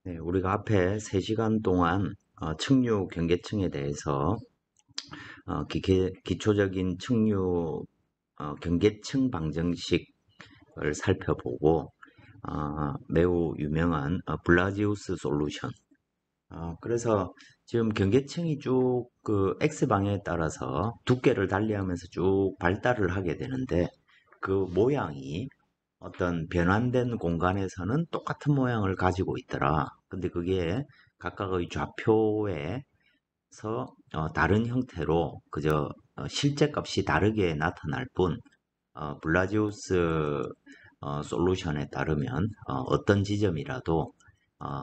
네, 우리가 앞에 3시간 동안 측류 경계층에 대해서 기초적인 측류 경계층 방정식을 살펴보고 매우 유명한 블라지우스 솔루션. 그래서 지금 경계층이 쭉 그 X방향에 따라서 두께를 달리하면서 쭉 발달을 하게 되는데, 그 모양이 어떤 변환된 공간에서는 똑같은 모양을 가지고 있더라. 근데 그게 각각의 좌표에서 다른 형태로 그저 실제 값이 다르게 나타날 뿐, 블라지우스 솔루션에 따르면 어떤 지점이라도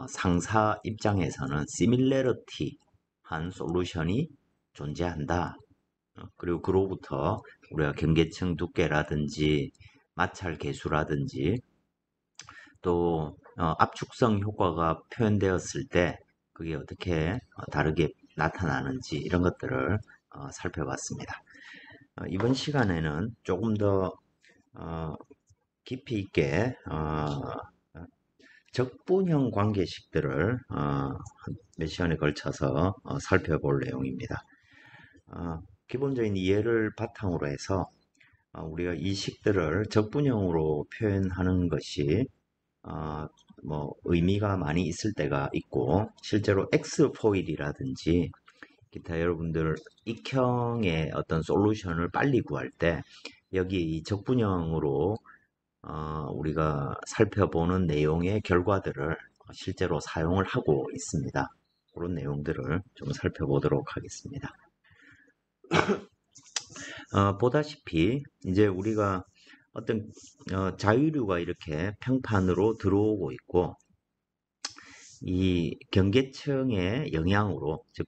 상사 입장에서는 시밀러리티 한 솔루션이 존재한다. 그리고 그로부터 우리가 경계층 두께라든지 마찰 계수라든지 또 압축성 효과가 표현되었을 때 그게 어떻게 다르게 나타나는지 이런 것들을 살펴봤습니다. 이번 시간에는 조금 더 어, 깊이 있게 적분형 관계식들을 몇 시간에 걸쳐서 살펴볼 내용입니다. 기본적인 이해를 바탕으로 해서 우리가 이 식들을 적분형으로 표현하는 것이 어, 뭐 의미가 많이 있을 때가 있고, 실제로 X 포일이라든지 기타 여러분들 익형의 어떤 솔루션을 빨리 구할 때 여기 이 적분형으로 우리가 살펴보는 내용의 결과들을 실제로 사용을 하고 있습니다. 그런 내용들을 좀 살펴보도록 하겠습니다. 보다시피 이제 우리가 어떤 자유류가 이렇게 평판으로 들어오고 있고, 이 경계층의 영향으로, 즉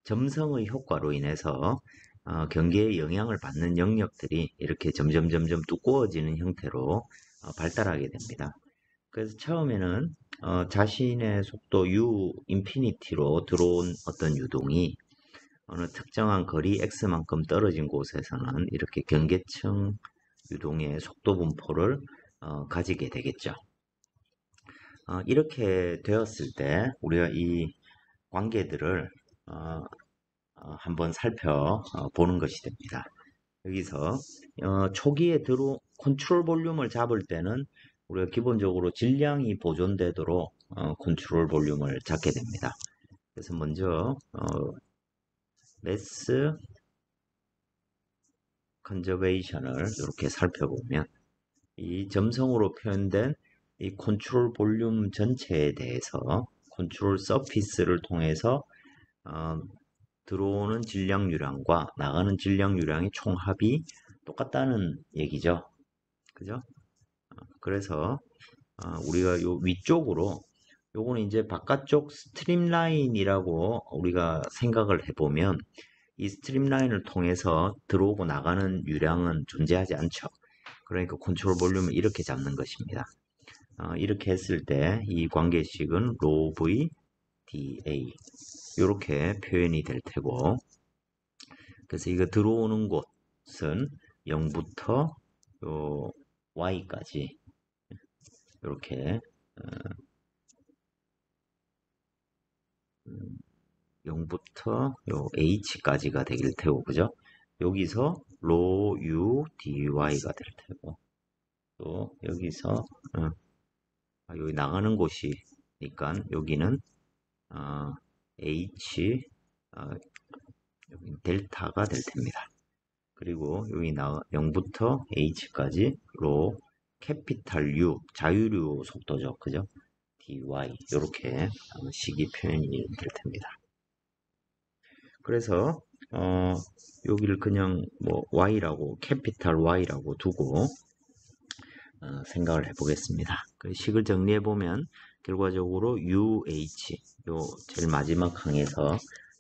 점성의 효과로 인해서 경계에 영향을 받는 영역들이 이렇게 점점 두꺼워지는 형태로 발달하게 됩니다. 그래서 처음에는 자신의 속도 u 인피니티로 들어온 어떤 유동이 어느 특정한 거리 x만큼 떨어진 곳에서는 이렇게 경계층 유동의 속도 분포를 가지게 되겠죠. 이렇게 되었을 때 우리가 이 관계들을 한번 살펴보는 것이 됩니다. 여기서 초기에 컨트롤 볼륨을 잡을 때는 우리가 기본적으로 질량이 보존되도록 컨트롤 볼륨을 잡게 됩니다. 그래서 먼저 매스 컨저베이션을 이렇게 살펴보면 이 점성으로 표현된 이 컨트롤 볼륨 전체에 대해서 컨트롤 서피스를 통해서 들어오는 질량유량과 나가는 질량유량의 총합이 똑같다는 얘기죠. 그죠? 그래서 우리가 요 위쪽으로 요거는 이제 바깥쪽 스트림라인이라고 우리가 생각을 해보면 이 스트림라인을 통해서 들어오고 나가는 유량은 존재하지 않죠. 그러니까 컨트롤 볼륨을 이렇게 잡는 것입니다. 이렇게 했을 때 이 관계식은 rho v dA 이렇게 표현이 될 테고, 그래서 이거 들어오는 곳은 0부터 요 y까지 이렇게 0부터 요 h까지가 되길 테고, 그죠? 여기서 rho u dy가 될 테고, 또 여기서 여기 나가는 곳이니까 여기는 h 여기 델타가 될 텐니다. 그리고 여기 0부터 h까지 로 캐피탈 U 자유류 속도죠, 그죠? dy 이렇게 식이 표현이 될 텐니다. 그래서 여기를 그냥 뭐 y라고 캐피탈 y라고 두고 생각을 해보겠습니다. 그 식을 정리해 보면 결과적으로 UH 요 제일 마지막 항에서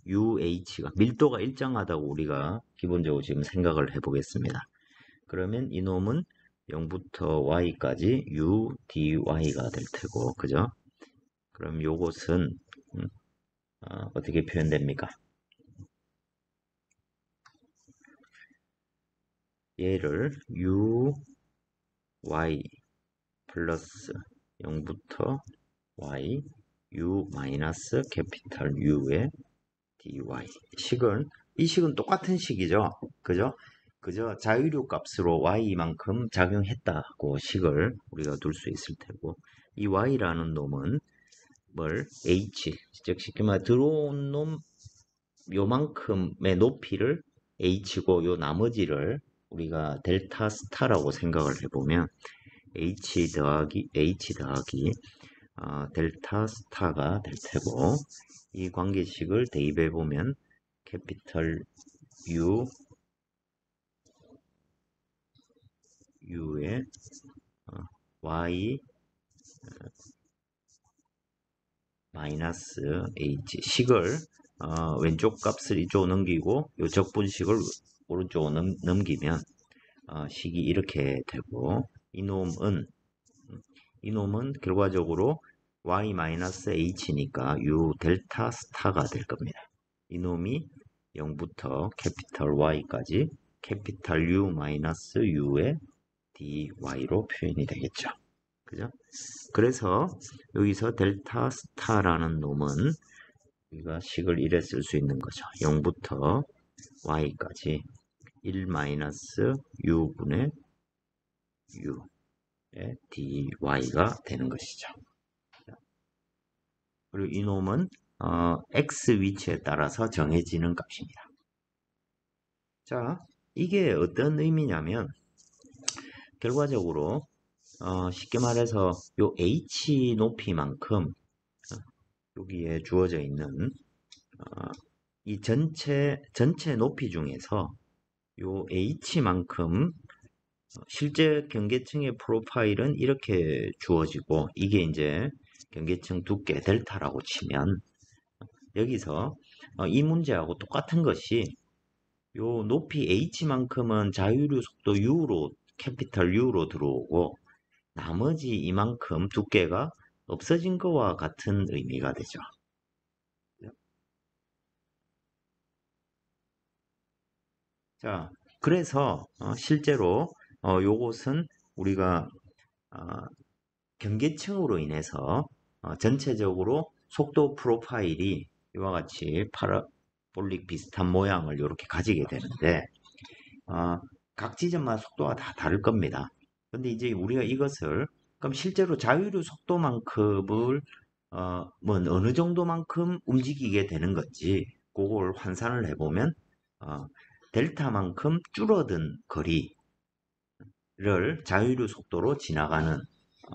UH가 밀도가 일정하다고 우리가 기본적으로 지금 생각을 해보겠습니다. 그러면 이놈은 0부터 y까지 u dy가 될 테고, 그죠? 그럼 요것은 어떻게 표현됩니까? 얘를 u y 플러스 0부터 y u 마이너스 캐피탈 u의 dy 식은 이 식은 똑같은 식이죠. 그저 자유류 값으로 y만큼 작용했다고 식을 우리가 둘 수 있을 테고, 이 y라는 놈은 뭘 h, 즉 쉽게 말해 들어온 놈 요만큼의 높이를 h고, 요 나머지를 우리가 델타 스타라고 생각을 해보면 h 더하기 델타 스타가 될 테고, 이 관계식을 대입해 보면 캐피털 u의 y 마이너스 h 식을 왼쪽 값을 이쪽으로 넘기고 요 적분식을 오른쪽으로 넘기면 식이 이렇게 되고, 이놈은 결과적으로 y 마이너스 h니까 u 델타 스타가 될 겁니다. 이놈이 0부터 캐피털 y까지 캐피털 u 마이너스 u의 dy로 표현이 되겠죠. 그죠? 그래서 여기서 델타 스타라는 놈은 우리가 식을 이래 쓸 수 있는 거죠. 0부터 y까지 1 마이너스 u분의 u의 dy가 되는 것이죠. 그리고 이 놈은 x 위치에 따라서 정해지는 값입니다. 자, 이게 어떤 의미냐면 결과적으로 쉽게 말해서 요 h 높이만큼 여기에 주어져 있는 이 전체 높이 중에서 요 h만큼 실제 경계층의 프로파일은 이렇게 주어지고, 이게 이제 경계층 두께 델타라고 치면, 여기서 이 문제하고 똑같은 것이 요 높이 h만큼은 자유류 속도 u로 캐피탈 u로 들어오고, 나머지 이만큼 두께가 없어진 것과 같은 의미가 되죠. 자, 그래서 실제로 요것은 우리가 경계층으로 인해서 전체적으로 속도 프로파일이 이와 같이 파라볼릭 비슷한 모양을 이렇게 가지게 되는데, 각 지점마다 속도가 다 다를 겁니다. 근데 이제 우리가 이것을 그럼 실제로 자유류 속도만큼을 뭐 어느 정도만큼 움직이게 되는 건지 그걸 환산을 해보면 델타만큼 줄어든 거리를 자유류 속도로 지나가는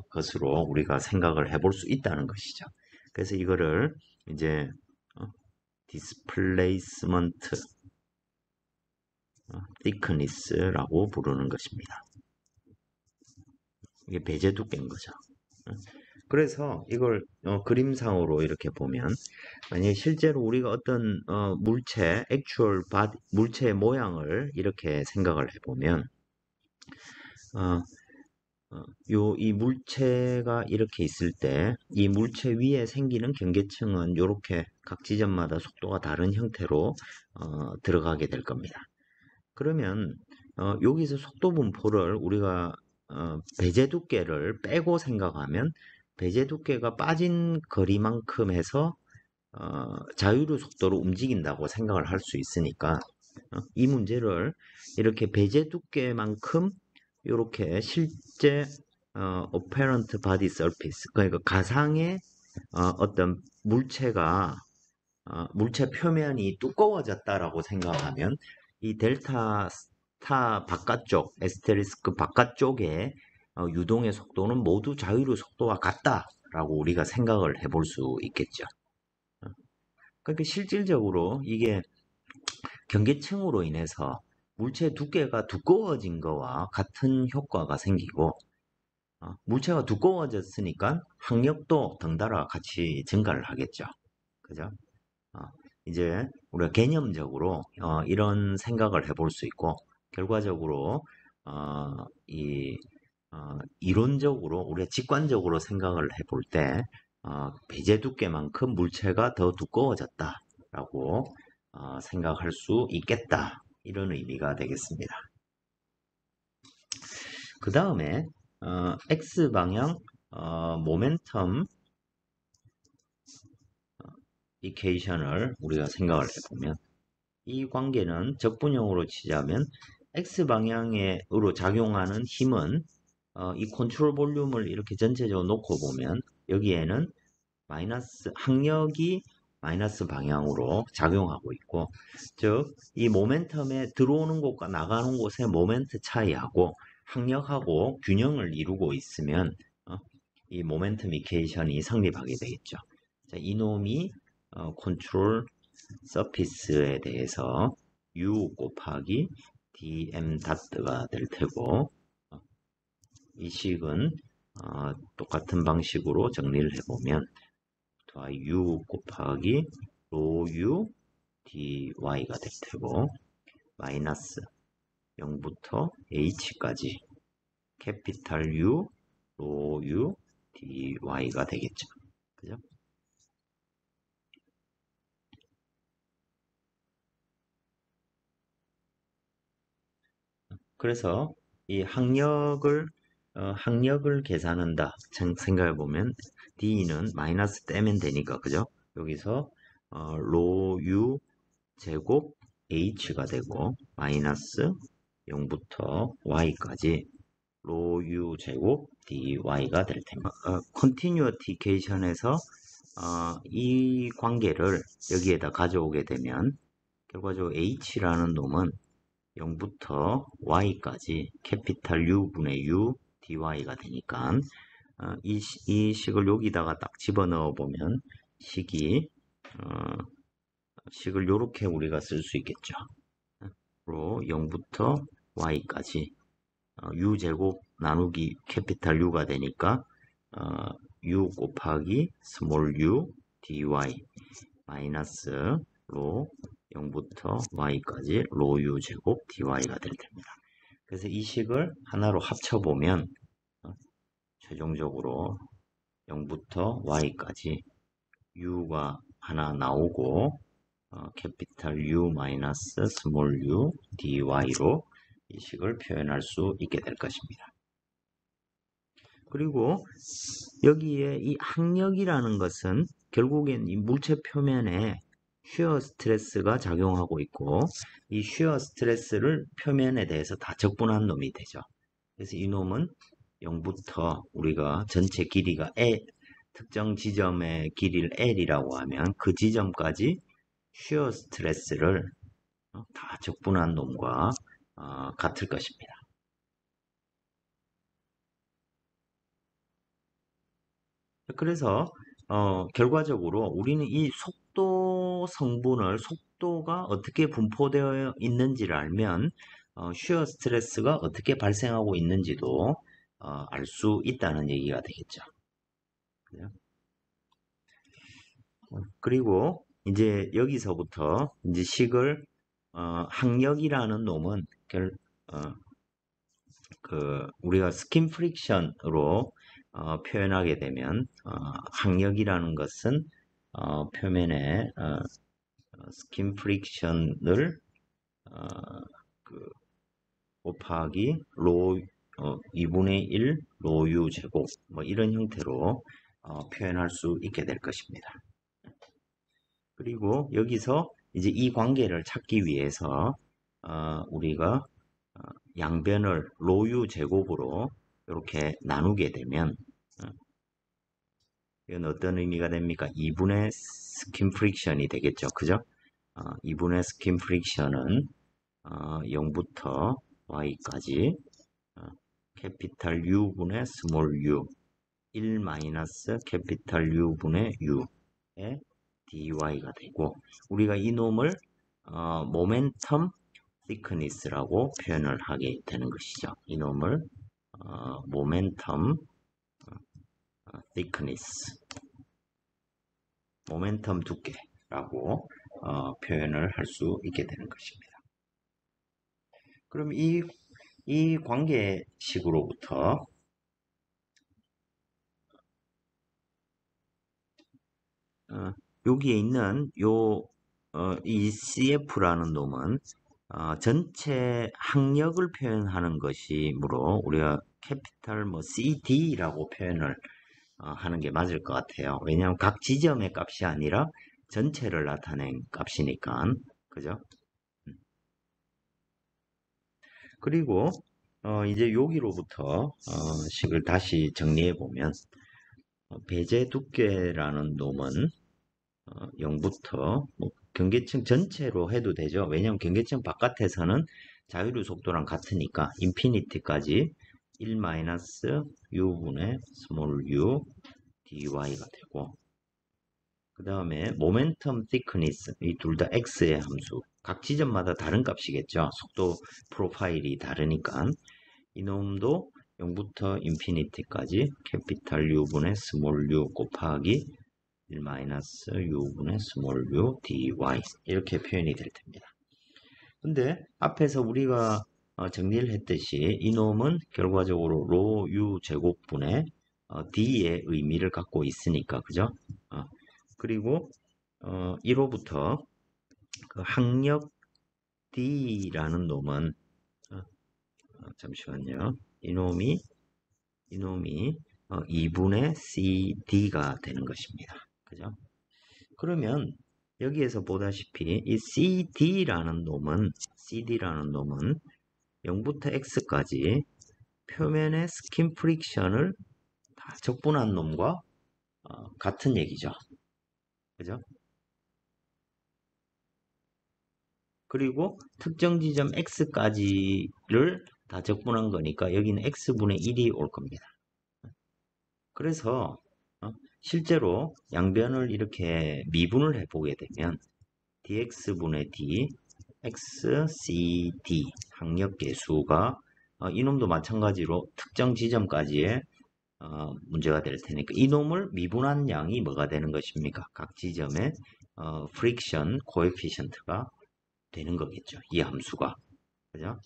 것으로 우리가 생각을 해볼 수 있다는 것이죠. 그래서 이거를 이제 디스플레이스먼트 thickness라고 부르는 것입니다. 이게 배제 두께인 거죠. 그래서 이걸 그림상으로 이렇게 보면, 만약에 실제로 우리가 어떤 물체, 액츄얼 물체의 모양을 이렇게 생각을 해보면, 이 물체가 이렇게 있을 때, 이 물체 위에 생기는 경계층은 이렇게 각 지점마다 속도가 다른 형태로 들어가게 될 겁니다. 그러면 여기서 속도 분포를 우리가 배제 두께를 빼고 생각하면, 배제 두께가 빠진 거리만큼 해서 자유류 속도로 움직인다고 생각을 할 수 있으니까, 이 문제를 이렇게 배제 두께만큼 이렇게 실제 apparent body surface, 그러니까 가상의 어떤 물체가 물체 표면이 두꺼워졌다라고 생각하면, 이 델타 스타 바깥쪽, 에스테리스크 바깥쪽의 유동의 속도는 모두 자유류 속도와 같다라고 우리가 생각을 해볼 수 있겠죠. 그러니까 실질적으로 이게 경계층으로 인해서 물체 두께가 두꺼워진 거와 같은 효과가 생기고, 물체가 두꺼워졌으니까 항력도 덩달아 같이 증가를 하겠죠. 그죠? 이제 우리가 개념적으로 이런 생각을 해볼 수 있고, 결과적으로 이론적으로 우리가 직관적으로 생각을 해볼 때 배제 두께만큼 물체가 더 두꺼워졌다라고 생각할 수 있겠다, 이런 의미가 되겠습니다. 그 다음에 X방향 모멘텀 이케이션을 우리가 생각을 해보면 이 관계는 적분형으로 치자면 x 방향으로 작용하는 힘은 이 컨트롤 볼륨을 이렇게 전체적으로 놓고 보면 여기에는 마이너스 항력이 마이너스 방향으로 작용하고 있고, 즉 이 모멘텀에 들어오는 곳과 나가는 곳의 모멘트 차이하고 항력하고 균형을 이루고 있으면 이 모멘텀 이케이션이 성립하게 되겠죠. 자, 이놈이 컨트롤 서피스에 대해서 u 곱하기 dm 다트가 될 테고, 이 식은 똑같은 방식으로 정리를 해보면 u 곱하기 rho u dy가 될 테고, 마이너스 0부터 h까지 캐피탈 U, rho u dy가 되겠죠. 그죠? 그래서 이 항력을 계산한다 생각해 보면 d는 마이너스 떼면 되니까, 그죠? 여기서 rho u 제곱 h가 되고 마이너스 0부터 y까지 rho u 제곱 dy가 될 테니까, 컨티뉴어티케이션에서 이 관계를 여기에다 가져오게 되면 결과적으로 h라는 놈은 0부터 y까지 캐피탈 U분의 U dy가 되니까 이 식을 여기다가 딱 집어넣어 보면 식을 이렇게 우리가 쓸 수 있겠죠. 0부터 y까지 u제곱 나누기 캐피탈 U가 되니까 U 곱하기 스몰 u dy 마이너스 로 0부터 y까지 로 u 제곱 dy가 될 겁니다. 그래서 이 식을 하나로 합쳐보면 최종적으로 0부터 y까지 u가 하나 나오고 캐피탈 U 마이너스 스몰 u dy로 이 식을 표현할 수 있게 될 것입니다. 그리고 여기에 이 항력이라는 것은 결국엔 이 물체 표면에 쉬어 스트레스가 작용하고 있고, 이 쉬어 스트레스를 표면에 대해서 다 적분한 놈이 되죠. 그래서 이 놈은 0부터 우리가 전체 길이가 특정 지점의 길이를 L이라고 하면 그 지점까지 쉬어 스트레스를 다 적분한 놈과 같을 것입니다. 그래서 결과적으로 우리는 이 속도 성분을, 속도가 어떻게 분포되어 있는지를 알면 쉬어 스트레스가 어떻게 발생하고 있는지도 알 수 있다는 얘기가 되겠죠. 그리고 이제 여기서부터 이제 식을 항력이라는 놈은 우리가 스킨 프릭션으로 표현하게 되면 항력이라는 것은 표면에 스킨 프릭션을 곱하기 로 2분의 1 로 u 제곱 뭐 이런 형태로 표현할 수 있게 될 것입니다. 그리고 여기서 이제 이 관계를 찾기 위해서 우리가 양변을 로 u 제곱으로 이렇게 나누게 되면 이건 어떤 의미가 됩니까? 2분의 스킨 프릭션이 되겠죠. 그죠? 2분의 스킨 프릭션은 0부터 y까지 캐피탈 U분의 스몰 u 1 마이너스 캐피탈 U분의 u의 dy가 되고, 우리가 이 놈을 모멘텀 thickness라고 표현을 하게 되는 것이죠. 이 놈을 모멘텀 thickness, 모멘텀 두께라고 표현을 할 수 있게 되는 것입니다. 그럼 이 관계식으로부터 여기에 있는 이 CF라는 놈은 전체 항력을 표현하는 것이므로 우리가 캐피탈 CD라고 표현을 하는 게 맞을 것 같아요. 왜냐하면 각 지점의 값이 아니라 전체를 나타낸 값이니까. 그죠? 그리고 이제 여기로부터 식을 다시 정리해 보면 배제 두께라는 놈은 0부터 뭐 경계층 전체로 해도 되죠. 왜냐하면 경계층 바깥에서는 자유류 속도랑 같으니까 인피니티까지 1-u분의 스몰 u dy가 되고, 그 다음에 모멘텀 thickness, 이 둘 다 x의 함수, 각 지점마다 다른 값이겠죠. 속도 프로파일이 다르니까 이놈도 0부터 인피니티까지 캐피탈 U분의 스몰 u 곱하기 1-u분의 스몰 u dy, 이렇게 표현이 될 겁니다. 근데 앞에서 우리가 정리를 했듯이 이놈은 결과적으로 로 u 제곱분의 d의 의미를 갖고 있으니까, 그죠? 그리고 1호부터 그 항력 d라는 놈은 잠시만요. 이놈이 2분의 cd가 되는 것입니다. 그죠? 그러면 여기에서 보다시피 이 cd라는 놈은 0부터 x까지 표면의 스킨 프릭션을 다 적분한 놈과 같은 얘기죠. 그죠? 그리고 특정 지점 x까지를 다 적분한 거니까 여기는 x분의 1이 올 겁니다. 그래서 실제로 양변을 이렇게 미분을 해보게 되면 dx분의 d, x, c, d 항력계수가 이놈도 마찬가지로 특정 지점까지의 문제가 될 테니까 이놈을 미분한 양이 뭐가 되는 것입니까? 각 지점의 프릭션 코에피션트가 되는 거겠죠. 이 함수가. 그죠?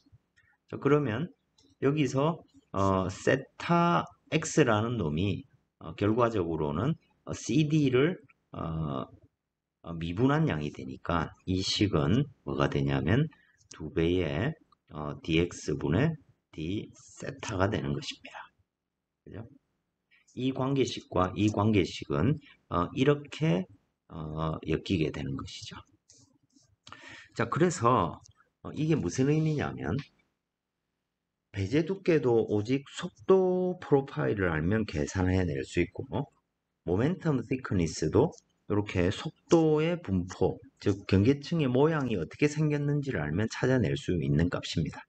자, 그러면 여기서 세타 x라는 놈이 결과적으로는 cd를 미분한 양이 되니까 이 식은 뭐가 되냐면 2배의 dx분의 d 세타가 되는 것입니다. 그죠? 이 관계식과 이 관계식은 이렇게 엮이게 되는 것이죠. 자, 그래서 이게 무슨 의미냐면 배제 두께도 오직 속도 프로파일을 알면 계산해낼 수 있고 모멘텀 thickness도 이렇게 속도의 분포, 즉 경계층의 모양이 어떻게 생겼는지를 알면 찾아낼 수 있는 값입니다.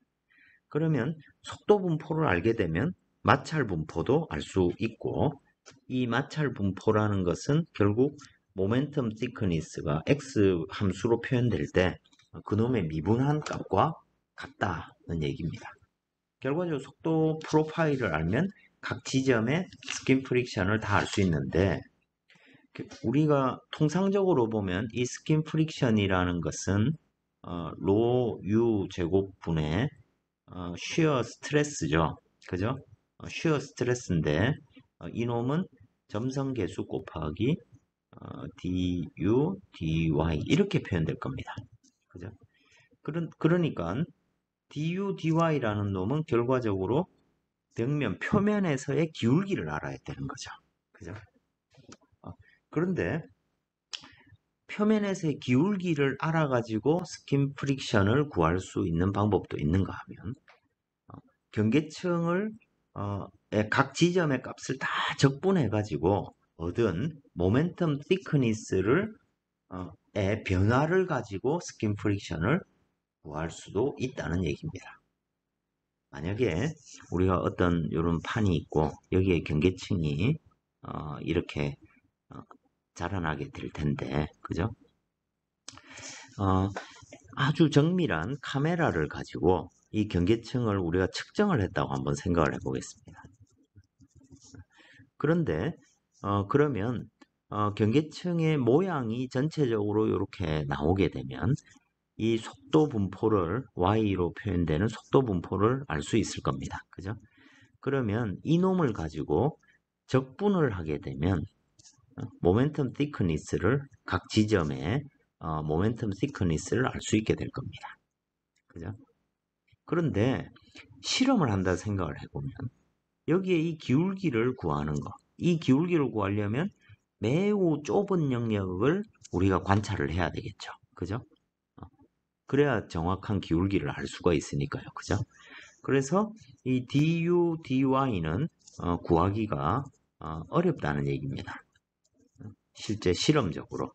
그러면 속도 분포를 알게 되면 마찰 분포도 알 수 있고 이 마찰 분포라는 것은 결국 모멘텀 thickness가 x 함수로 표현될 때 그놈의 미분한 값과 같다는 얘기입니다. 결과적으로 속도 프로파일을 알면 각 지점의 스킨 프릭션을 다 알 수 있는데 우리가 통상적으로 보면 이 스킨 프릭션이라는 것은 로 u 제곱분의 쉬어 스트레스죠. 그죠? 쉬어 스트레스인데 이놈은 점성계수 곱하기 du, dy 이렇게 표현될 겁니다. 그죠? 그러니까 du, dy라는 놈은 결과적으로 벽면 표면에서의 기울기를 알아야 되는 거죠. 그죠? 그런데 표면에서의 기울기를 알아가지고 스킨 프릭션을 구할 수 있는 방법도 있는가 하면 경계층을 각 지점의 값을 다 적분해가지고 얻은 모멘텀 thickness를 의 변화를 가지고 스킨 프릭션을 구할 수도 있다는 얘기입니다. 만약에 우리가 어떤 이런 판이 있고 여기에 경계층이 이렇게 자라나게 될 텐데, 그죠? 아주 정밀한 카메라를 가지고 이 경계층을 우리가 측정을 했다고 한번 생각을 해보겠습니다. 그런데 그러면 경계층의 모양이 전체적으로 이렇게 나오게 되면 이 속도 분포를 y로 표현되는 속도 분포를 알 수 있을 겁니다. 그죠? 그러면 이 놈을 가지고 적분을 하게 되면 모멘텀 thickness를 각 지점의 모멘텀 thickness를 알 수 있게 될 겁니다. 그죠? 그런데 실험을 한다 생각을 해보면 여기에 이 기울기를 구하는 거, 이 기울기를 구하려면 매우 좁은 영역을 우리가 관찰을 해야 되겠죠. 그죠? 그래야 정확한 기울기를 알 수가 있으니까요. 그죠? 그래서 이 du, dy는 구하기가 어렵다는 얘기입니다. 실제 실험적으로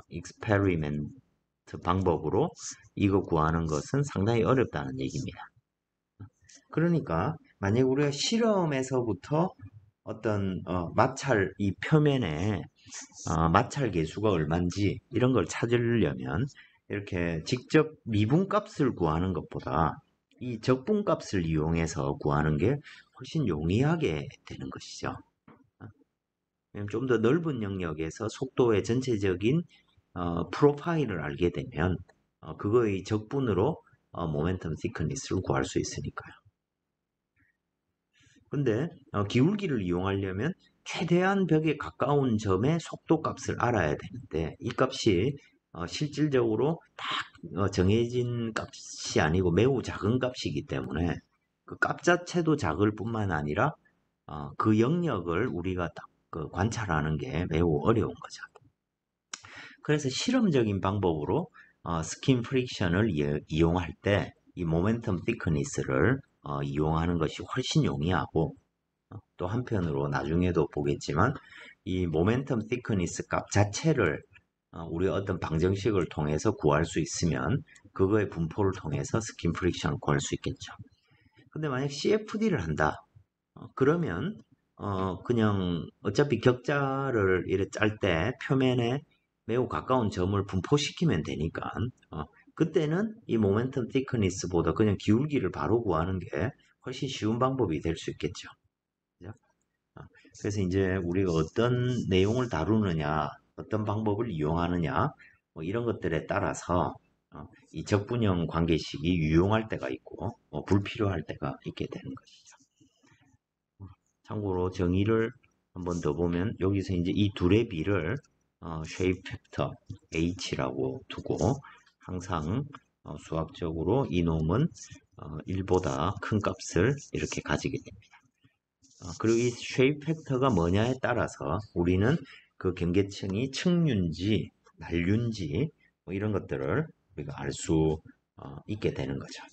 익스페리멘트 방법으로 이거 구하는 것은 상당히 어렵다는 얘기입니다. 그러니까 만약 우리가 실험에서부터 어떤 마찰 이 표면에 마찰 계수가 얼마인지 이런 걸 찾으려면 이렇게 직접 미분값을 구하는 것보다 이 적분값을 이용해서 구하는 게 훨씬 용이하게 되는 것이죠. 좀 더 넓은 영역에서 속도의 전체적인 프로파일을 알게 되면 그거의 적분으로 모멘텀 시크니스를 구할 수 있으니까요. 근데 기울기를 이용하려면 최대한 벽에 가까운 점의 속도 값을 알아야 되는데 이 값이 실질적으로 딱 정해진 값이 아니고 매우 작은 값이기 때문에 그 값 자체도 작을 뿐만 아니라 그 영역을 우리가 딱 관찰하는 게 매우 어려운 거죠. 그래서 실험적인 방법으로 스킨 프릭션을 이용할 때 이 모멘텀 티크니스를 이용하는 것이 훨씬 용이하고 또 한편으로 나중에도 보겠지만 이 모멘텀 티크니스 값 자체를 우리 어떤 방정식을 통해서 구할 수 있으면 그거의 분포를 통해서 스킨 프릭션을 구할 수 있겠죠. 근데 만약 CFD를 한다. 그러면 그냥 어차피 격자를 이렇게 짤 때 표면에 매우 가까운 점을 분포시키면 되니까 그때는 이 모멘텀 티크니스보다 그냥 기울기를 바로 구하는 게 훨씬 쉬운 방법이 될 수 있겠죠. 그죠? 그래서 이제 우리가 어떤 내용을 다루느냐, 어떤 방법을 이용하느냐, 뭐 이런 것들에 따라서 이 적분형 관계식이 유용할 때가 있고 불필요할 때가 있게 되는 것이죠. 참고로 정의를 한번 더 보면 여기서 이제 이 둘의 비를 쉐입 팩터 h라고 두고 항상 수학적으로 이놈은 1보다 큰 값을 이렇게 가지게 됩니다. 그리고 이 쉐입 팩터가 뭐냐에 따라서 우리는 그 경계층이 측륜지, 난륜지 뭐 이런 것들을 우리가 알 수 있게 되는 거죠.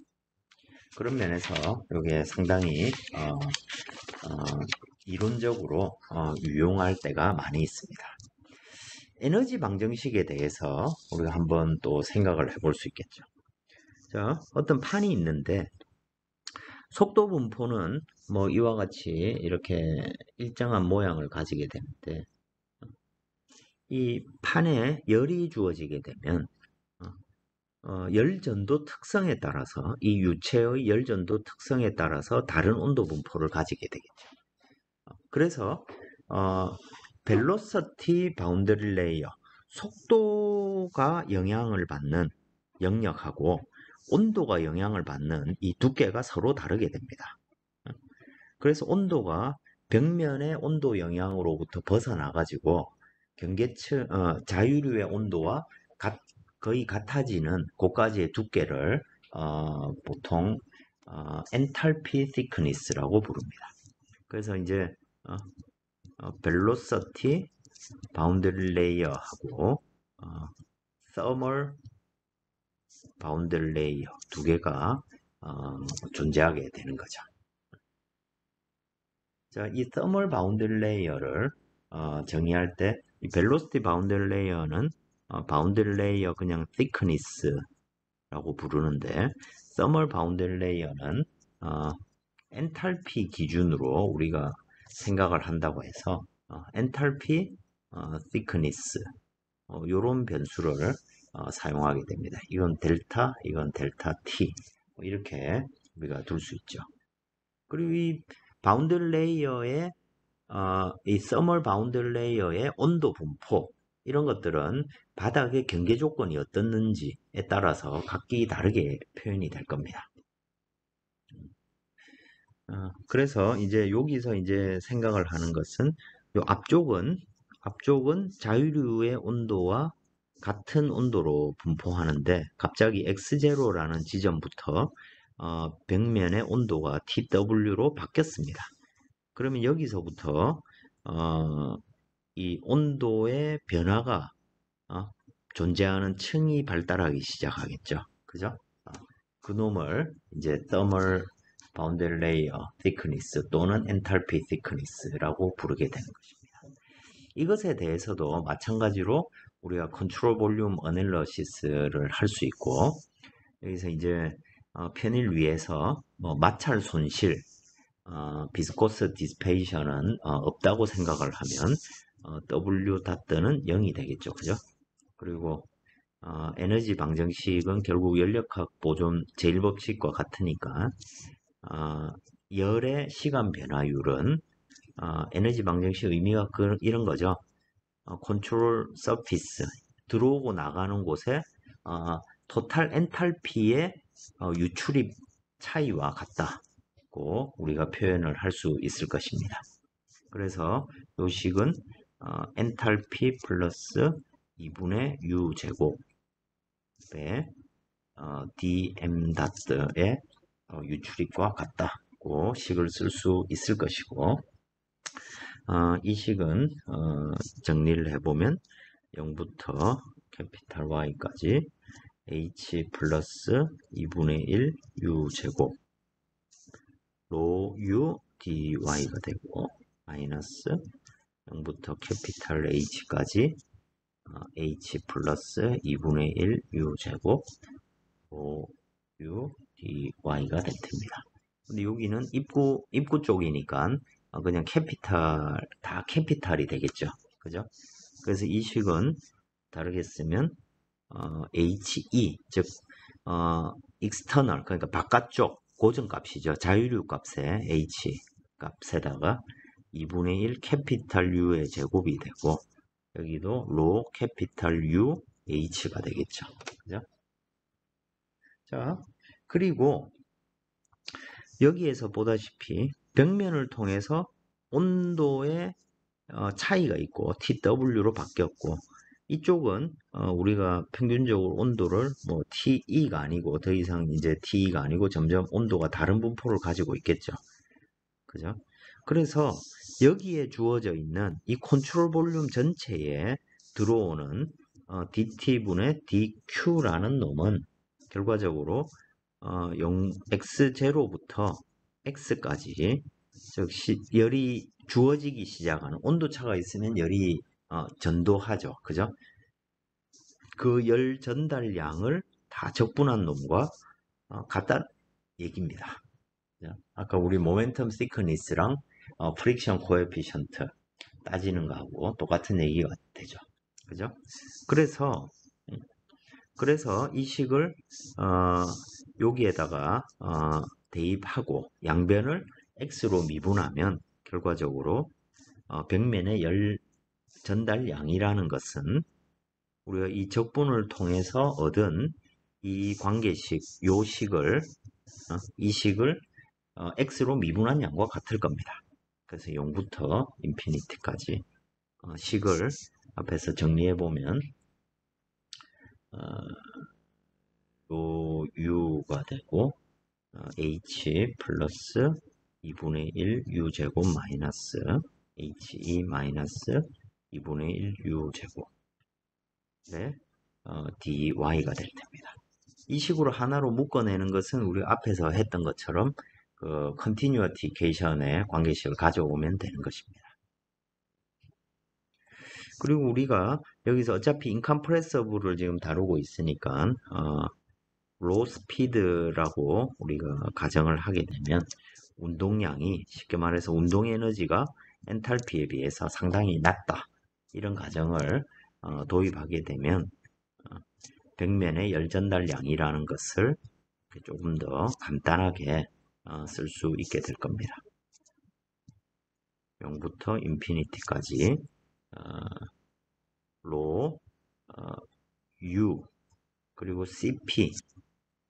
그런 면에서 이게 상당히 이론적으로 유용할 때가 많이 있습니다. 에너지 방정식에 대해서 우리가 한번 또 생각을 해볼 수 있겠죠. 자, 어떤 판이 있는데 속도 분포는 뭐 이와 같이 이렇게 일정한 모양을 가지게 되는데 이 판에 열이 주어지게 되면 열전도 특성에 따라서 이 유체의 열전도 특성에 따라서 다른 온도 분포를 가지게 되겠죠. 그래서 벨로시티 바운더리 레이어 속도가 영향을 받는 영역하고 온도가 영향을 받는 이 두께가 서로 다르게 됩니다. 그래서 온도가 벽면의 온도 영향으로부터 벗어나 가지고 경계층 자유류의 온도와 거의 같아지는 고까지의 두께를 보통 엔탈피 thickness라고 부릅니다. 그래서 이제 벨로시티 바운더리 레이어하고 서멀 바운더리 레이어 두 개가 존재하게 되는 거죠. 자, 이 서멀 바운더리 레이어를 정의할 때 이 벨로시티 바운더리 레이어는 바운더리 레이어 그냥 thickness라고 부르는데 서멀 바운더리 레이어는 엔탈피 기준으로 우리가 생각을 한다고 해서 엔탈피 thickness 이런 변수를 사용하게 됩니다. 이건 델타, 이건 델타 T 이렇게 우리가 둘 수 있죠. 그리고 이 바운더리 레이어의 이 서멀 바운더리 레이어의 온도 분포 이런 것들은 바닥의 경계 조건이 어떻는지에 따라서 각기 다르게 표현이 될 겁니다. 그래서 이제 여기서 이제 생각을 하는 것은 요 앞쪽은 자유류의 온도와 같은 온도로 분포하는데 갑자기 x0라는 지점부터 벽면의 온도가 TW로 바뀌었습니다. 그러면 여기서부터 이 온도의 변화가 존재하는 층이 발달하기 시작하겠죠. 그죠? 그 놈을 이제 thermal boundary layer thickness 또는 enthalpy thickness라고 부르게 되는 것입니다. 이것에 대해서도 마찬가지로 우리가 컨트롤 볼륨 어널리시스를 할 수 있고, 여기서 이제 편일 위에서 마찰 손실, 비스코스 디스페이션은 없다고 생각을 하면 W 닷트는 0이 되겠죠. 그죠? 그리고 에너지 방정식은 결국 연력학 보존 제1법칙과 같으니까 열의 시간 변화율은 에너지 방정식 의미가 이런 거죠. 컨트롤 서피스 들어오고 나가는 곳에 토탈 엔탈피의 유출입 차이와 같다고 우리가 표현을 할 수 있을 것입니다. 그래서 이 식은 엔탈피 플러스 2분의 U 제곱의 dm 다트의 유출입과 같다고 식을 쓸 수 있을 것이고, 이 식은 정리를 해보면 0부터 캐피탈 Y까지 H 플러스 2분의 1 U 제곱 로 U dy가 되고, 마이너스 0부터 캐피탈 H까지 H 플러스 2분의 1 U 제곱 로 U dy가 될 텐니다. 근데 여기는 입구 쪽이니까 그냥 캐피탈, 다 캐피탈이 되겠죠. 그죠? 그래서 이 식은 다르게 쓰면 HE, 즉 external, 그러니까 바깥쪽 고정값이죠. 자유류 값에 H 값에다가 2분의 1 캐피탈 U의 제곱이 되고, 여기도 로 캐피탈 U H가 되겠죠. 그죠? 자, 그리고 여기에서 보다시피 벽면을 통해서 온도의 차이가 있고 TW로 바뀌었고, 이쪽은 우리가 평균적으로 온도를 뭐 TE가 아니고 더 이상 이제 TE가 아니고 점점 온도가 다른 분포를 가지고 있겠죠. 그죠? 그래서 여기에 주어져 있는 이 컨트롤 볼륨 전체에 들어오는 dT분의 dQ라는 놈은 결과적으로 x0부터 x까지, 즉 열이 주어지기 시작하는 온도차가 있으면 열이 전도하죠. 그죠? 그 열 전달량을 다 적분한 놈과 같다는 얘기입니다. 아까 우리 모멘텀 시크니스랑 프릭션 코에피션트 따지는 거하고 똑같은 얘기가 되죠. 그죠? 그래서 이 식을 여기에다가 대입하고 양변을 x로 미분하면 결과적으로 벽면의 열 전달량이라는 것은 우리가 이 적분을 통해서 얻은 이 관계식, 이 식을 x로 미분한 양과 같을 겁니다. 그래서 0부터 인피니티까지 식을 앞에서 정리해 보면 요 u가 되고 h 플러스 2분의 1 u 제곱 마이너스 he 마이너스 2분의 1 u 제곱의 dy가 될 겁니다. 이 식으로 하나로 묶어내는 것은 우리 앞에서 했던 것처럼 그 컨티뉴어티케이션의 관계식을 가져오면 되는 것입니다. 그리고 우리가 여기서 어차피 인컴프레서블을 지금 다루고 있으니까 로 스피드라고 우리가 가정을 하게 되면 운동량이, 쉽게 말해서 운동 에너지가 엔탈피에 비해서 상당히 낮다, 이런 가정을 도입하게 되면 벽면의 열 전달량이라는 것을 조금 더 간단하게 쓸 수 있게 될 겁니다. 0부터 인피니티까지 로 U 그리고 CP,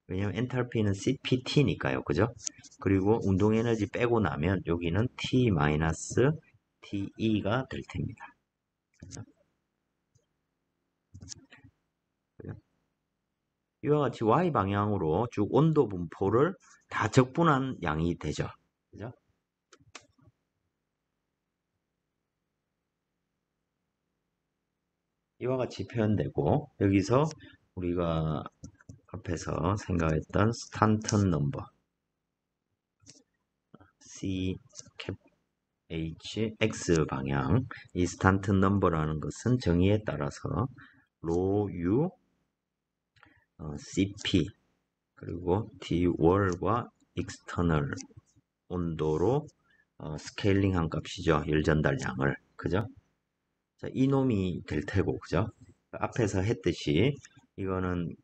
왜냐면 엔탈피는 CPT니까요. 그죠? 그리고 운동 에너지 빼고 나면 여기는 T-TE가 될 텐니다. 그죠? 이와 같이 Y 방향으로 쭉 온도 분포를 다 적분한 양이 되죠. 그죠? 이와 같이 표현되고 여기서 우리가 앞에서 생각했던 스탄턴 넘버 C 캡 H X 방향 이 스탄턴 넘버라는 것은 정의에 따라서 로 U CP 그리고 D 월과 익스터널 온도로 스케일링한 값이죠. 열 전달량을 그죠? 자, 이놈이 될 테고 그죠? 앞에서 했듯이 이거는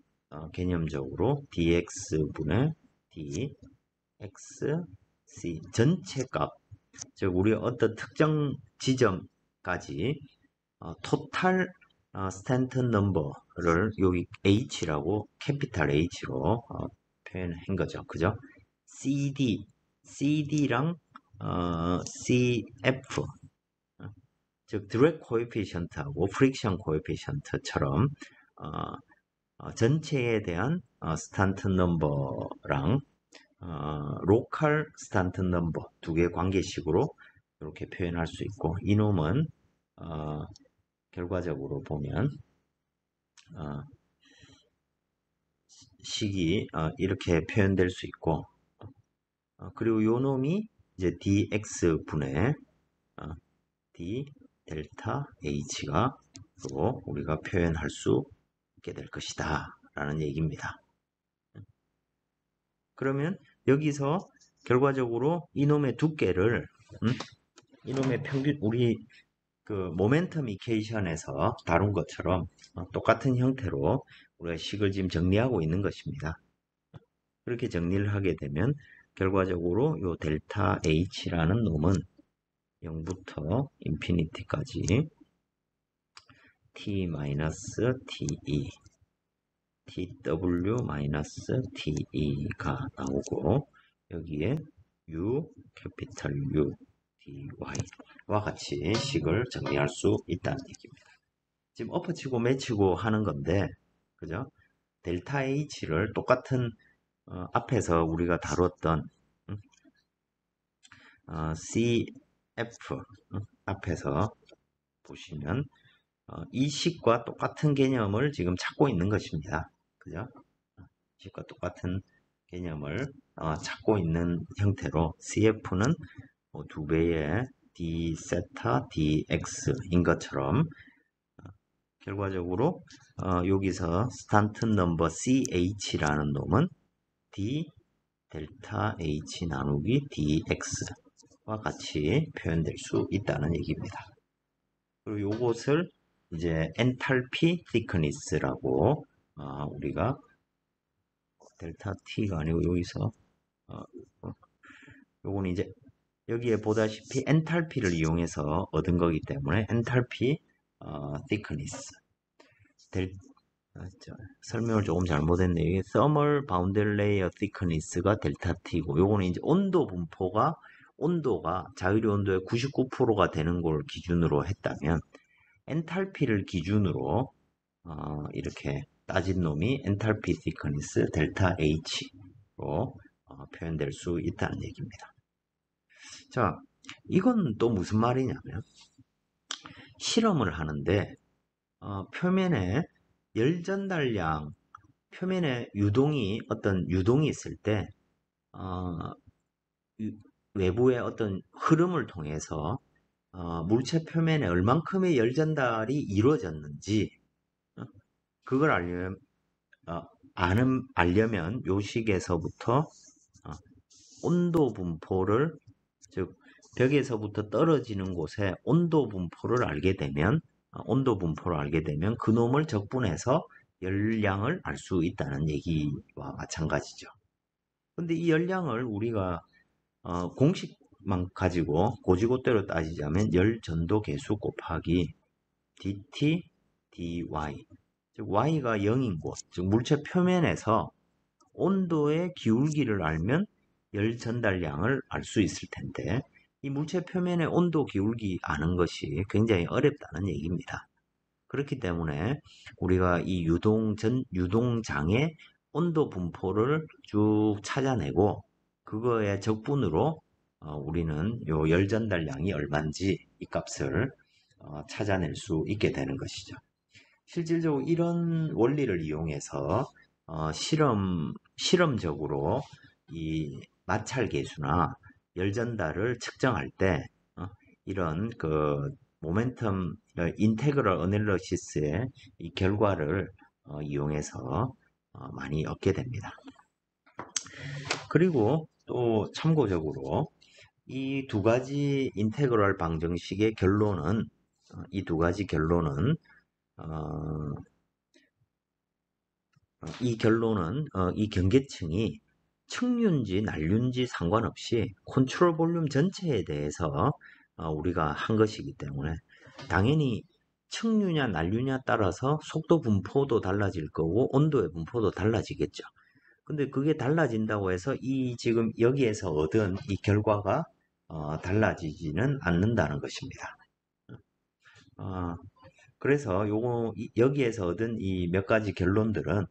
개념적으로 dx분의 dx c 전체 값, 즉 우리 어떤 특정 지점까지 토탈 스탠턴 넘버를 여기 h라고 캐피탈 h로 표현한 거죠. 그죠? cd랑 cf 즉 드랙 코에피션트하고 프릭션 코에피션트처럼 전체에 대한 스탄턴 넘버랑 로컬 스탄턴 넘버 두 개 관계식으로 이렇게 표현할 수 있고 이놈은 결과적으로 보면 식이 이렇게 표현될 수 있고 그리고 요 놈이 이제 dx분의 d 델타 h가 로 우리가 표현할 수 있게 될 것이다 라는 얘기입니다. 그러면 여기서 결과적으로 이놈의 두께를 이놈의 평균 우리 그 모멘텀 이케이션에서 다룬 것처럼 똑같은 형태로 우리가 식을 지금 정리하고 있는 것입니다. 그렇게 정리를 하게 되면 결과적으로 요 델타 h라는 놈은 0부터 인피니티까지 t-te tw-te가 나오고 여기에 u 캐피탈 U dy와 같이 식을 정리할 수 있다는 얘기입니다. 지금 엎어치고 매치고 하는 건데 그죠? 델타 H를 똑같은 앞에서 우리가 다뤘던 CF 앞에서 보시면 이 식과 똑같은 개념을 지금 찾고 있는 것입니다. 그죠? 식과 똑같은 개념을 찾고 있는 형태로 CF는 두 배의 d 세타 dx인 것처럼 결과적으로 여기서 스탄턴 넘버 ch라는 놈은 d 델타 h 나누기 dx와 같이 표현될 수 있다는 얘기입니다. 그리고 요것을 이제 엔탈피 thickness라고 우리가 델타 t가 아니고 여기서 요거는 이제 여기에 보다시피 엔탈피를 이용해서 얻은 거기 때문에 엔탈피 thickness 설명을 조금 잘못했네요. 이게 thermal boundary layer thickness가 델타 t고 요거는 이제 온도 분포가 온도가 자유리 온도의 99%가 되는 걸 기준으로 했다면 엔탈피를 기준으로 이렇게 따진 놈이 엔탈피 thickness 델타 H로 표현될 수 있다는 얘기입니다. 자, 이건 또 무슨 말이냐면 실험을 하는데 표면에 열 전달량 표면에 유동이 어떤 유동이 있을 때 외부의 어떤 흐름을 통해서 물체 표면에 얼만큼의 열 전달이 이루어졌는지 그걸 알려면 요 식에서부터 온도 분포를 즉 벽에서부터 떨어지는 곳의 온도 분포를 알게 되면 그 놈을 적분해서 열량을 알 수 있다는 얘기와 마찬가지죠. 근데 이 열량을 우리가 공식만 가지고 고지고대로 따지자면 열 전도 계수 곱하기 dt dy 즉 y가 0인 곳, 즉 물체 표면에서 온도의 기울기를 알면 열 전달량을 알 수 있을 텐데 이 물체 표면의 온도 기울기 아는 것이 굉장히 어렵다는 얘기입니다. 그렇기 때문에 우리가 이 유동장의 온도 분포를 쭉 찾아내고 그거의 적분으로 우리는 요 열 전달량이 얼마인지 이 값을 찾아낼 수 있게 되는 것이죠. 실질적으로 이런 원리를 이용해서 실험적으로 이 마찰 계수나 열 전달을 측정할 때 이런 그 모멘텀 인테그럴 어널리시스의 이 결과를 이용해서 많이 얻게 됩니다. 그리고 또 참고적으로 이 두 가지 인테그럴 방정식의 결론은 이 두 가지 결론은 이 경계층이 측류인지 난류인지 상관없이 컨트롤 볼륨 전체에 대해서 우리가 한 것이기 때문에 당연히 측류냐 난류냐 따라서 속도 분포도 달라질 거고 온도의 분포도 달라지겠죠. 근데 그게 달라진다고 해서 이 지금 여기에서 얻은 이 결과가 달라지지는 않는다는 것입니다. 그래서 여기에서 얻은 이 몇 가지 결론들은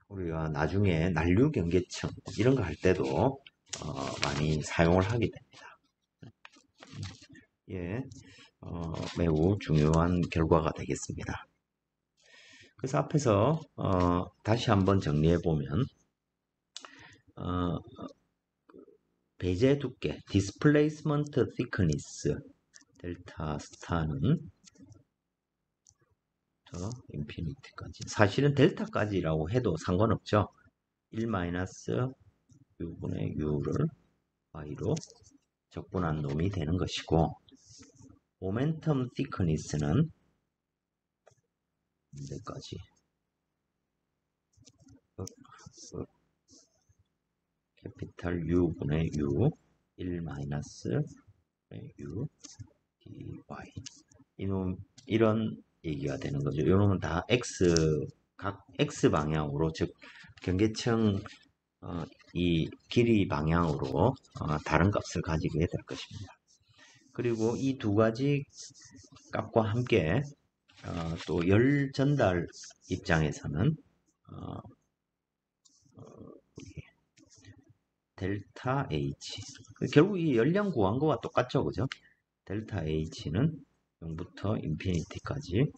우리가 나중에 난류 경계층 이런 거 할 때도 많이 사용을 하게 됩니다. 예, 매우 중요한 결과가 되겠습니다. 그래서 앞에서 다시 한번 정리해 보면 배제 두께, displacement thickness 델타 스타는 인피니티까지 사실은 델타까지라고 해도 상관없죠. 1 u분의 u를 y로 적분한 놈이 되는 것이고 모멘텀 thickness는 여기까지 캐피탈 U분의 U 1 U dy 이런 얘기가 되는 거죠. 이놈은 다 각 X 방향으로 즉 경계층 이 길이 방향으로 다른 값을 가지게 될 것입니다. 그리고 이 두 가지 값과 함께 또 열 전달 입장에서는 델타 H 결국 이 열량 구한 거와 똑같죠, 그죠? 델타 H는 0부터 인피니티까지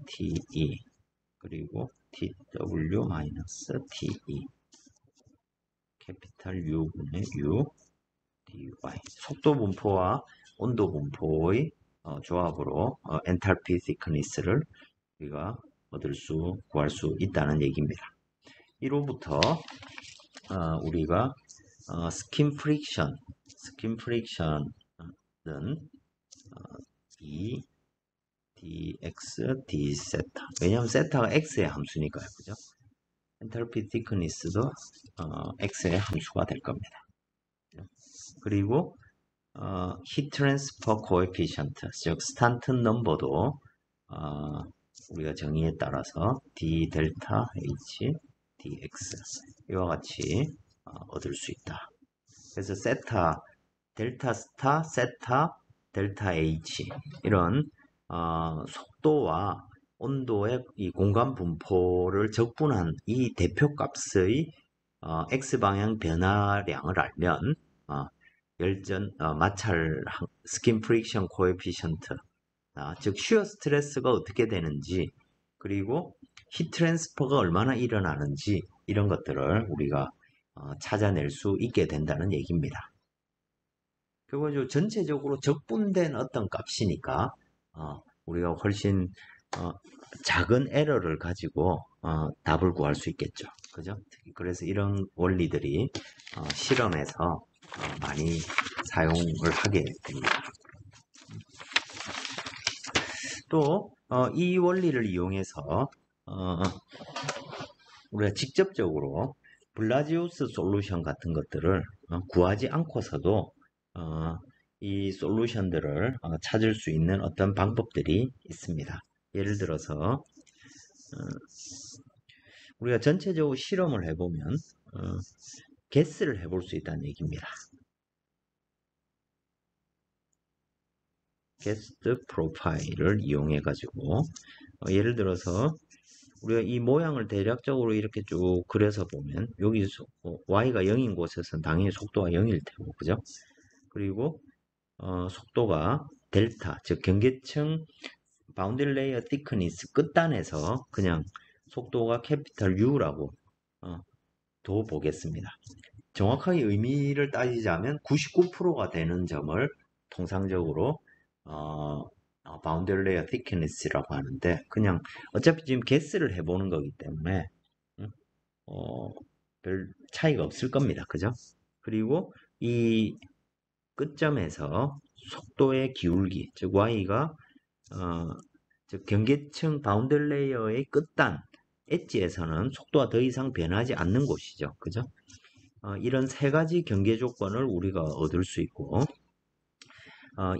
T-TE 그리고 TW-TE 캐피탈 U분의 U dy 속도 분포와 온도 분포의 조합으로 엔탈피 thickness를 우리가 구할 수 있다는 얘기입니다. 이로부터 우리가 스킨 프릭션은 E dx d 세타 왜냐하면 세타가 x의 함수니까요, 그죠? 엔탈피 thickness도 x의 함수가 될 겁니다. 그리고 heat transfer coefficient 즉 스탄튼 넘버도 우리가 정의에 따라서 d 델타 h dx 이와 같이 얻을 수 있다. 그래서 세타, 델타 스타, 세타, 델타 h 이런 속도와 온도의 이 공간 분포를 적분한 이 대표값의 x방향 변화량을 알면 마찰 스킨 프릭션 코에피션트 즉 쉬어 스트레스가 어떻게 되는지 그리고 히트 트랜스퍼가 얼마나 일어나는지 이런 것들을 우리가 찾아낼 수 있게 된다는 얘기입니다. 그리고 전체적으로 적분된 어떤 값이니까 우리가 훨씬 작은 에러를 가지고 답을 구할 수 있겠죠. 그죠? 그래서 이런 원리들이 실험에서 많이 사용을 하게 됩니다. 또 이 원리를 이용해서 우리가 직접적으로 블라지우스 솔루션 같은 것들을 구하지 않고서도 이 솔루션들을 찾을 수 있는 어떤 방법들이 있습니다. 예를 들어서 우리가 전체적으로 실험을 해보면 게스를 해볼 수 있다는 얘기입니다. 게스트 프로파일을 이용해 가지고 예를 들어서 우리가 이 모양을 대략적으로 이렇게 쭉 그려서 보면 여기 y가 0인 곳에서는 당연히 속도가 0일 테고 그죠? 그리고 속도가 델타 즉 경계층 바운더리 레이어 thickness 끝단에서 그냥 속도가 캐피탈 U라고 둬 보겠습니다. 정확하게 의미를 따지자면 99%가 되는 점을 통상적으로 바운더리 레이어 thickness라고 하는데, 그냥 어차피 지금 guess를 해보는 거기 때문에 음, 어, 별 차이가 없을 겁니다. 그죠? 그리고 이 끝점에서 속도의 기울기, 즉 y가 즉 경계층 바운더리 레이어의 끝단 엣지에서는 속도가 더 이상 변하지 않는 곳이죠. 그죠? 이런 세 가지 경계 조건을 우리가 얻을 수 있고,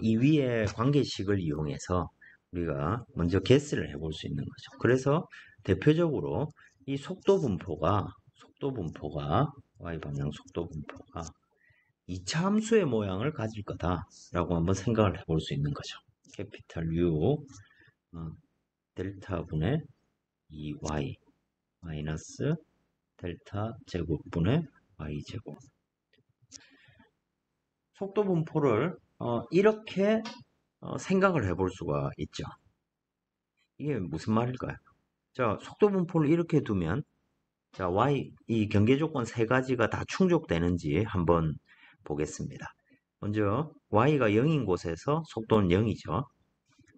이 위의 관계식을 이용해서 우리가 먼저 guess를 해볼 수 있는 거죠. 그래서 대표적으로 이 속도 분포가 y 방향 속도 분포가 2차 함수의 모양을 가질 거다라고 한번 생각을 해볼 수 있는 거죠. 캐피탈 U 델타 분의 2y 마이너스 델타 제곱분의 y 제곱. 속도 분포를 이렇게 생각을 해볼 수가 있죠. 이게 무슨 말일까요? 자, 속도 분포를 이렇게 두면 자, 이 경계 조건 세 가지가 다 충족되는지 한번 보겠습니다. 먼저 y가 0인 곳에서 속도는 0이죠.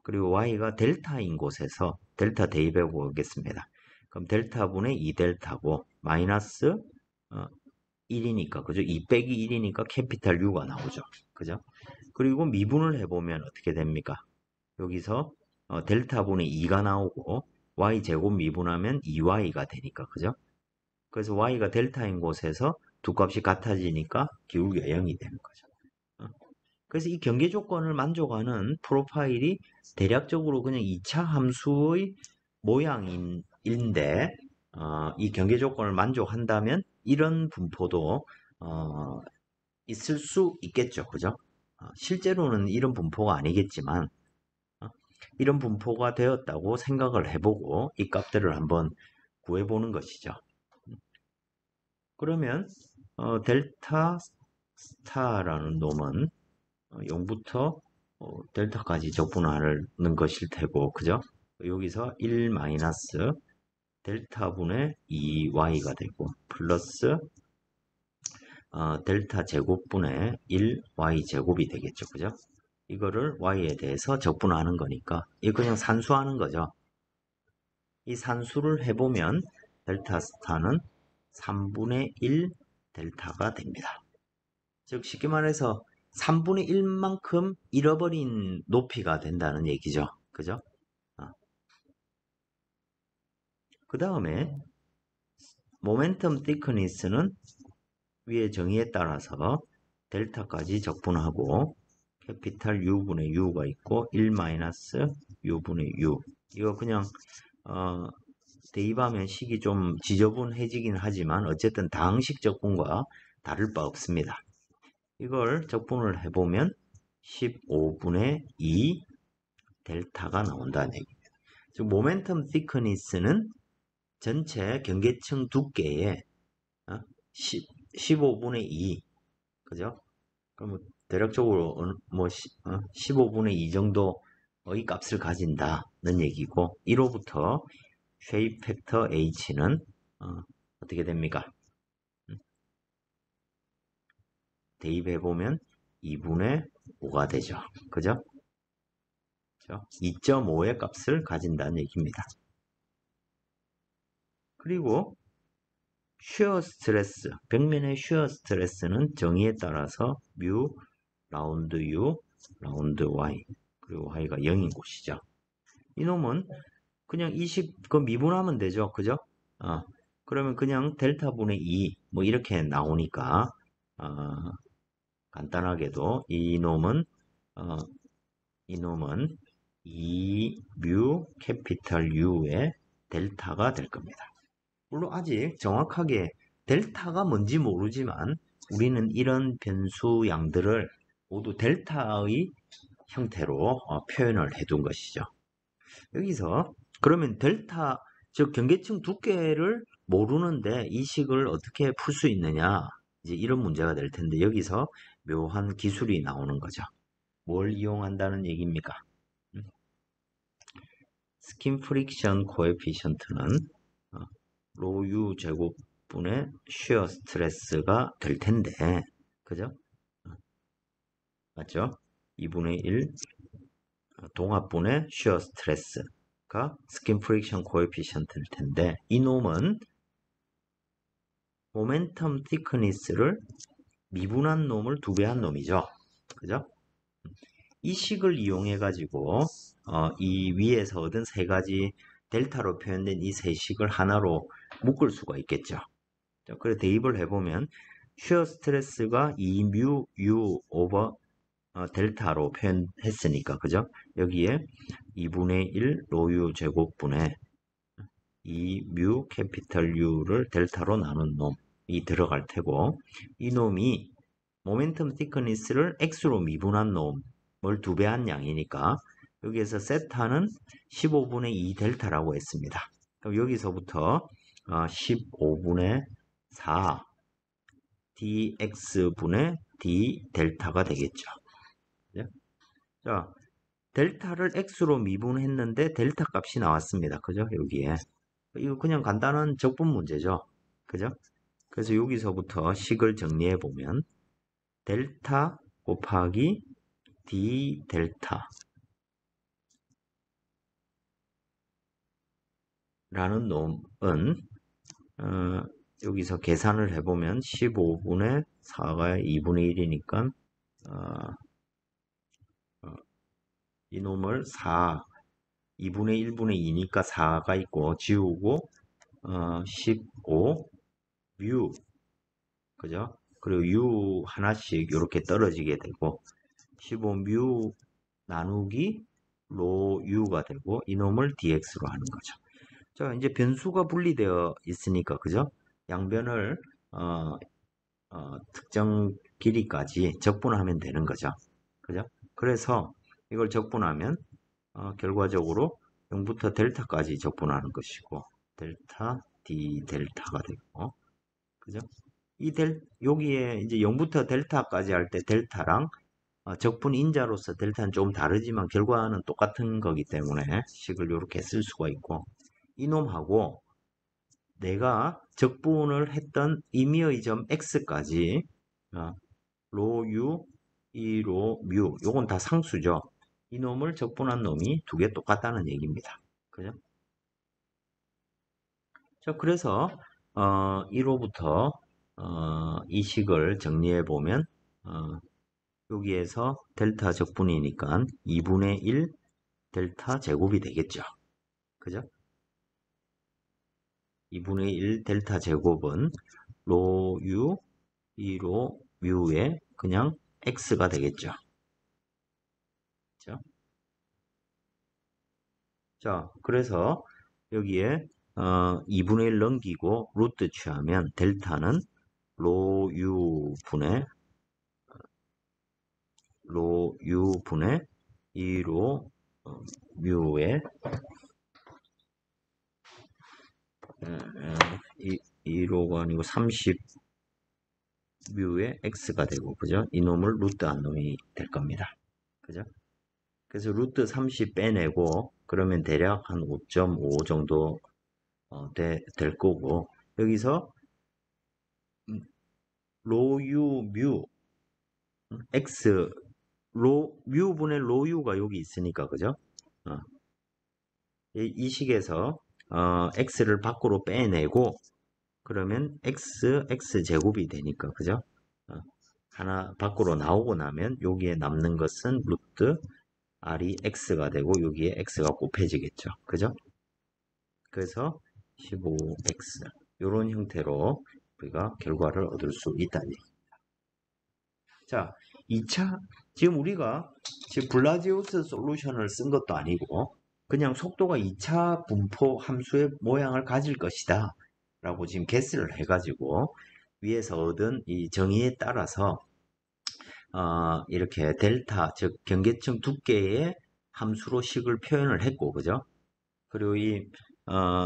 그리고 y가 델타인 곳에서 델타 대입해 보겠습니다. 그럼 델타분의 2델타고 마이너스 1이니까 그죠? 2 빼기 1이니까 캐피탈 U가 나오죠. 그죠? 그리고 미분을 해보면 어떻게 됩니까? 여기서 델타분의 2가 나오고 y제곱 미분하면 2y가 되니까 그죠? 그래서 y가 델타인 곳에서 두 값이 같아지니까 기울기가 0이 되는 거죠. 그래서 이 경계 조건을 만족하는 프로파일이 대략적으로 그냥 2차 함수의 모양인데 이 경계 조건을 만족한다면 이런 분포도 있을 수 있겠죠. 그죠? 실제로는 이런 분포가 아니겠지만 이런 분포가 되었다고 생각을 해보고 이 값들을 한번 구해보는 것이죠. 그러면 델타 스타라는 놈은 0부터 델타까지 적분하는 것일 테고, 그죠? 여기서 1 마이너스 델타분의 2y가 되고, 플러스 델타 제곱분의 1y 제곱이 되겠죠, 그죠? 이거를 y에 대해서 적분하는 거니까, 이거 그냥 산수하는 거죠. 이 산수를 해보면 델타 스타는 3분의 1 델타가 됩니다. 즉 쉽게 말해서 3분의 1만큼 잃어버린 높이가 된다는 얘기죠. 그죠? 그 다음에 모멘텀 thickness는 위의 정의에 따라서 델타까지 적분하고 캐피탈 U분의 U가 있고 1 마이너스 U분의 U. 이거 그냥 대입하면 식이 좀 지저분해지긴 하지만 어쨌든 다항식 적분과 다를 바 없습니다. 이걸 적분을 해보면 15분의 2 델타가 나온다는 얘기입니다. 즉 모멘텀 thickness는 전체 경계층 두께의 15분의 2, 그죠? 그러면 대략적으로 15분의 2 정도의 값을 가진다는 얘기고, 이로부터 쉐입 팩터 H는 어떻게 됩니까? 대입해보면 2분의 5가 되죠. 그죠? 2.5의 값을 가진다는 얘기입니다. 그리고 슈어 스트레스, 벽면의 슈어 스트레스는 정의에 따라서 뮤 라운드 U 라운드 Y, 그리고 Y가 0인 곳이죠. 이놈은 그냥 20, 그 미분하면 되죠. 그죠? 그러면 그냥 델타분의 2, 뭐 이렇게 나오니까, 간단하게도 이놈은 2뮤 캐피탈 U의 델타가 될 겁니다. 물론 아직 정확하게 델타가 뭔지 모르지만 우리는 이런 변수 양들을 모두 델타의 형태로 표현을 해둔 것이죠. 여기서 그러면 델타, 즉 경계층 두께를 모르는데 이 식을 어떻게 풀 수 있느냐, 이제 이런 문제가 될 텐데 여기서 묘한 기술이 나오는 거죠. 뭘 이용한다는 얘기입니까? 스킨 프릭션 코에피션트는 로 U 제곱분의 쉬어 스트레스가 될 텐데, 그죠? 맞죠? 2분의 1 동합분의 쉬어 스트레스가 스킨 프릭션 코에피션트일 텐데, 이 놈은 모멘텀 티크니스를 미분한 놈을 2배한 놈이죠. 그죠? 이 식을 이용해 가지고 이 위에서 얻은 세 가지 델타로 표현된 이 세 식을 하나로 묶을 수가 있겠죠. 그래 대입을 해보면 쉬어 스트레스가 2뮤 U 오버 델타로 표현했으니까 그죠? 여기에 2분의 1 로유 제곱분의 2뮤 캐피털 U를 델타로 나눈 놈이 들어갈 테고 이 놈이 모멘텀 티크니스를 X로 미분한 놈을 2배한 양이니까 여기에서 세타는 15분의 2 델타라고 했습니다. 그럼 여기서부터 15분의 4 dx분의 d 델타가 되겠죠. 자, 델타를 x로 미분했는데 델타 값이 나왔습니다. 그죠? 여기에. 이거 그냥 간단한 적분 문제죠. 그죠? 그래서 여기서부터 식을 정리해 보면 델타 곱하기 d 델타 라는 놈은 여기서 계산을 해보면 15분의 4가 2분의 1이니까 이 놈을 4 2분의 1분의 2니까 4가 있고 지우고 15 뮤 그죠? 그리고 u 하나씩 이렇게 떨어지게 되고 15뮤 나누기 로 u가 되고 이놈을 dx로 하는 거죠. 자, 이제 변수가 분리되어 있으니까 그죠? 양변을 특정 길이까지 적분하면 되는 거죠. 그죠? 그래서 이걸 적분하면 결과적으로 0부터 델타까지 적분하는 것이고 델타 d 델타가 되고 그죠? 여기에 이제 0부터 델타까지 할 때 델타랑 적분 인자로서 델타는 좀 다르지만 결과는 똑같은 거기 때문에 식을 이렇게 쓸 수가 있고 이놈하고 내가 적분을 했던 임의의 점 x까지 로 u, 이로 뮤 요건 다 상수죠. 이놈을 적분한 놈이 두 개 똑같다는 얘기입니다. 그죠? 자, 그래서 1호부터 이 식을 정리해 보면 여기에서 델타 적분이니까 2분의 1 델타 제곱이 되겠죠. 그죠? 2분의 1 델타 제곱은 로 u, 2로 뮤의 그냥 x가 되겠죠. 그죠? 자, 그래서 여기에 2분의 1 넘기고 루트 취하면 델타는 로 u 분의 2로 뮤의 2로가 아니고 30 뮤의 x가 되고 그죠? 이놈을 루트 한 놈이 될 겁니다. 그죠? 그래서 루트 30 빼내고 그러면 대략 한 5.5 정도 될 거고 여기서 로유 뮤 x 뮤분의 로유가 여기 있으니까 그죠? 이 식에서 x를 밖으로 빼내고 그러면 x 제곱이 되니까 그죠? 하나 밖으로 나오고 나면 여기에 남는 것은 루트 r이 x가 되고 여기에 x가 곱해지겠죠. 그죠? 그래서 15x 이런 형태로 우리가 결과를 얻을 수 있다는 얘기입니다. 자, 2차 지금 우리가 지금 블라지우스 솔루션을 쓴 것도 아니고 그냥 속도가 2차 분포 함수의 모양을 가질 것이다 라고 지금 개수를 해가지고 위에서 얻은 이 정의에 따라서 이렇게 델타 즉 경계층 두께의 함수로 식을 표현을 했고 그죠? 그리고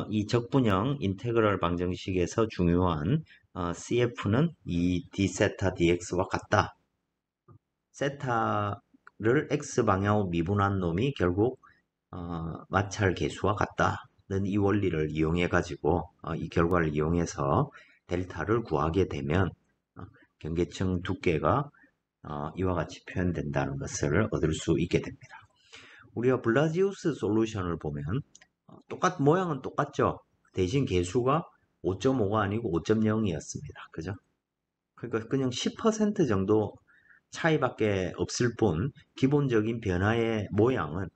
이 적분형 인테그럴 방정식에서 중요한 CF는 이 d세타 dx와 같다. 세타를 x 방향으로 미분한 놈이 결국 마찰 계수와 같다는 이 원리를 이용해 가지고 이 결과를 이용해서 델타를 구하게 되면 경계층 두께가 이와 같이 표현된다는 것을 얻을 수 있게 됩니다. 우리가 블라지우스 솔루션을 보면 모양은 똑같죠. 대신 개수가 5.5가 아니고 5.0이었습니다. 그죠? 그러니까 그냥 10% 정도 차이밖에 없을 뿐 기본적인 변화의 모양은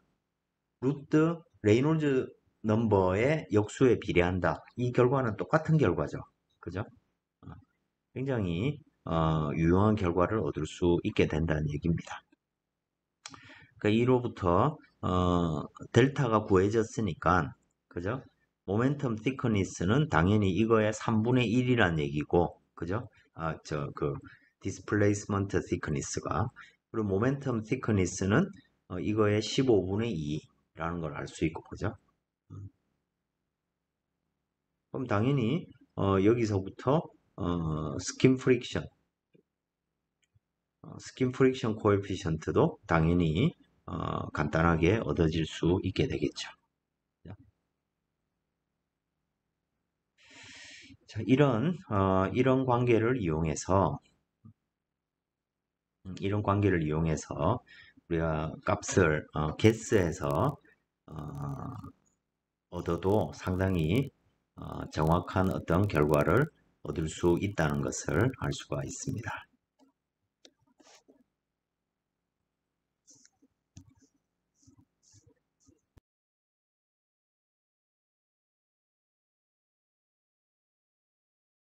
루트 레이놀즈 넘버의 역수에 비례한다. 이 결과는 똑같은 결과죠. 그죠? 어, 굉장히 유용한 결과를 얻을 수 있게 된다는 얘기입니다. 그러니까 이로부터 델타가 구해졌으니까 그죠? 모멘텀 티커니스는 당연히 이거의 3분의 1이란 얘기고 그죠? 디스플레이스먼트 티커니스가 그리고 모멘텀 티커니스는 이거의 15분의 2라는 걸 알 수 있고 그죠? 그럼 당연히 여기서부터 스킨 프릭션 코에피션트도 당연히 간단하게 얻어질 수 있게 되겠죠. 자, 이런 관계를 이용해서 우리가 값을 개수해서 얻어도 상당히 정확한 어떤 결과를 얻을 수 있다는 것을 알 수가 있습니다.